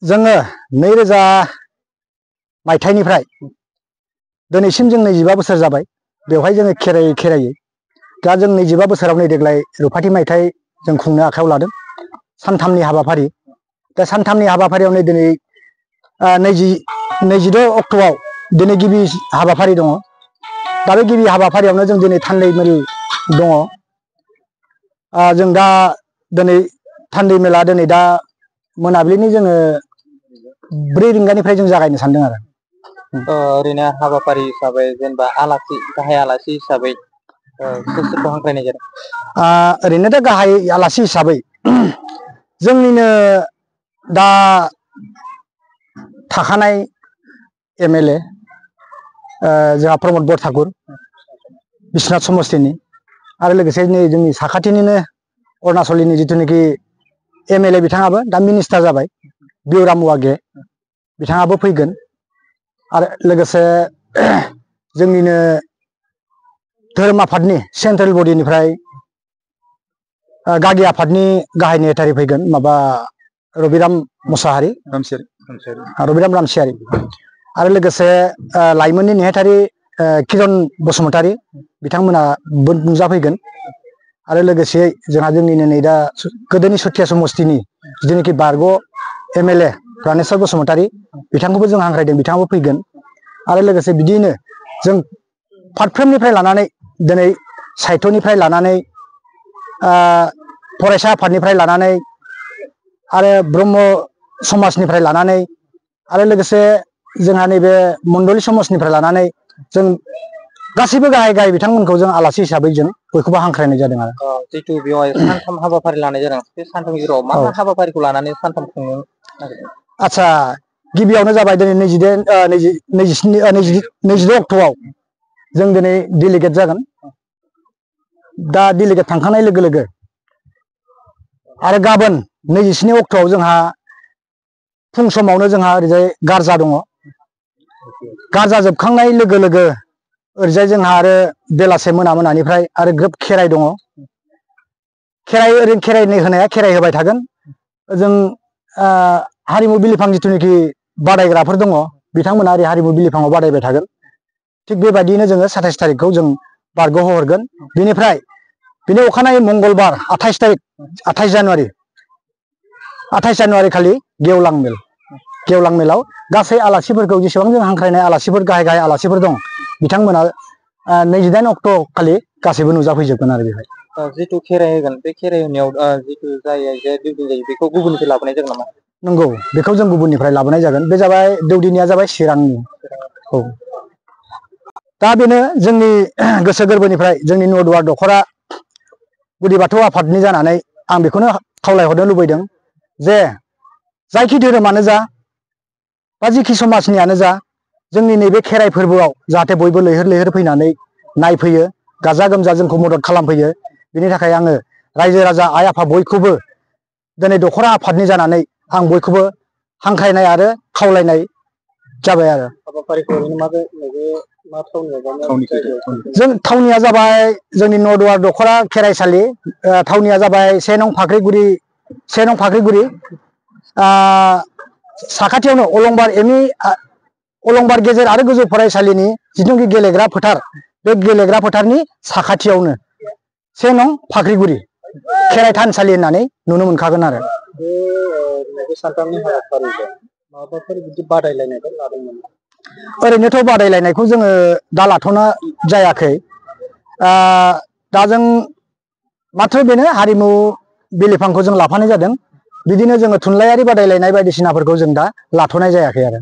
जोङो 2000 मायथाइनिफ्राय दिनैसिम जों 25 बोसोर जाबाय बेवहाय जोङो खेरायै दा जों 25 बोसोराव नै देग्लाय रुफाथि मायथाइ जों खुंनो आखायाव लादों सानथामनि हाबाफारि दा सानथामनि हाबाफारियाव नै दिनै 26 अक्ट'आव दिनै गिबि हाबाफारि दङ दा बे गिबि हाबाफारियावनो जों दिनै थान्दै मेल दङ जों दा दिनै थान्दै मेला दिनै दा मोनाबिलिनि जोङो 4 रिंगानिफ्राय जों जागायनो सानदों आरो ओरैनो हाबाफारि हिसाबै जेनेबा आलासि गाहाय आलासि हिसाबै सोरखौ हांख्रायनाय जादों ओरैनो दा गाहाय आलासि हिसाबै जोंनिनो दा थाखानाय एमएलए जोंहा प्रमद बरठाकुर बिश्वनाथ समस्तिनि आरो लोगोसे नै जोंनि साखाथिनिनो अरुणाचलनि जिथुनाखि एमएलए बिथाङाबो दा मिनिस्टार जाबाय बिउराम वागे बिथाङाबो फैगोन आरो लोगोसे जोंनिनो धोरोम आफादनि सेन्ट्रेल बडिनिफ्राय गागि आफादनि गाहाय नेहाथारि फैगोन माबा रबिराम मुसाहारि रबिराम रामसियारि आरो लोगोसे लाइमोननि नेहाथारि किरन बसुमतारी बिथांमोना नुजाफैगोन आरो लोगोसे जोंहा जोंनिनो नै दा गोदोनि सुथिया समस्तिनि जिथुनाखि बारग' एमएलए प्रानेश्वर बसुमतारी बिथांखौबो जों हांख्रायदों बिथाङाबो फैगोन आरो लोगोसे बिदिनो जों फारफ्रोमनिफ्राय लानानै दिनै साहित्यनिफ्राय लानानै फरायसा आफादनिफ्राय लानानै आरो ब्रह्म समाजनिफ्राय लानानै आरो लोगोसे जोंहा नैबे मण्डलि समाजनिफ्राय लानानै जों गासैबो गाहाय बिथांमोनखौ जों आलासि हिसाबै जों बयखौबो हांख्रायनाय जादों आरो जितु बेवहाय सानथाम हाबाफारि लानाय जादों बे सानथामनि गेजेराव मा मा हाबाफारिखौ लानानै सानथाम खुंनो नागिरदों आच्छा गिबियावनो जाबाय दिनै 22 अक्ट'आव जों दिनै डेलिगेट जागोन दा डेलिगेट थांखांनाय लोगो लोगो आरो गाबोन 27 अक्ट'आव जोंहा फुं समावनो जोंहा ओरैजाय गारजा दङ गारजा जोबखांनाय लोगो लोगो ओरैजाय जोंहा आरो बेलासे मोनानिफ्राय आरो ग्रोब खेराइ दङ खेराइ होनाया खेराइ होबाय थागोन जों हारिमु बिलिफां जिथुनाखि बादायग्राफोर दङ बिथांमोना ओरै हारिमु बिलिफाङाव बादायबाय थागोन थिग बेबायदियैनो जोङो 27 तारिखखौ जों बारग'हरगोन बेनिफ्राय बिनि अखानायै मंगलबार 28 जानुवारि खालि गेवलां मेलाव गासै आलासिफोरखौ जेसेबां जों हांख्रायनाय आलासिफोर गाहाय आलासिफोर दं बिथांमोना 28 अक्ट' खालि गासैबो नुजाफैजोबगोन आरो बेहाय जितु खेराइ होगोन बे खेराइ होनायाव जितु जायो बेखौ गुबुननिफ्राय लाबोनाय जागोन नामा नंगौ बेखौ जों गुबुननिफ्राय लाबोनाय जागोन बे जाबाय दौदिनिया जाबाय चिरांनि औ दा बेनो जोंनि गोसो गोरबोनिफ्राय जोंनि नदुवार दख'रा गुदि बाथौ आफादनि जानानै आं बेखौनो खावलायहरनो लुबैदों जे जायखि धोरोमानो जा बा जिखि समाजनियानो जा जोंनि नैबे खेराइ फोरबोआव जाहाथे बयबो लैहोर फैनानै नायफैयो गाजा गोमजा जोंखौ मदद खालामफैयो बिनि थाखाय आङो रायजो राजा आइ आफा बयखौबो दिनै दख'रा आफादनि जानानै आं बयखौबो हांख्रायनाय आरो खावलायनाय जाबाय आरो जों थावनिया जाबाय जोंनि नदुवार दख'रा खेराइसालि थावनिया जाबाय 1 नं फाख्रिगुरि साखाथियावनो अलंबार गेजेर आरो गोजौ फरायसालिनि जिथुनाखि गेलेग्रा फोथार बे गेलेग्रा फोथारनि साखाथियावनो 1 नं फाख्रिगुरि खेराइ थानसालि होननानै नुनो मोनखागोन आरो ओरैनोथ' बादायलायनायखौ जोङो दा लाथ'ना जायाखै दा जों माथ्र बेनो हारिमु बिलिफांखौ जों लाफानाय जादों बिदिनो जोङो थुनलाइयारि बादायलायनाय बायदिसिनाफोरखौ जों दा लाथ'नाय जायाखै आरो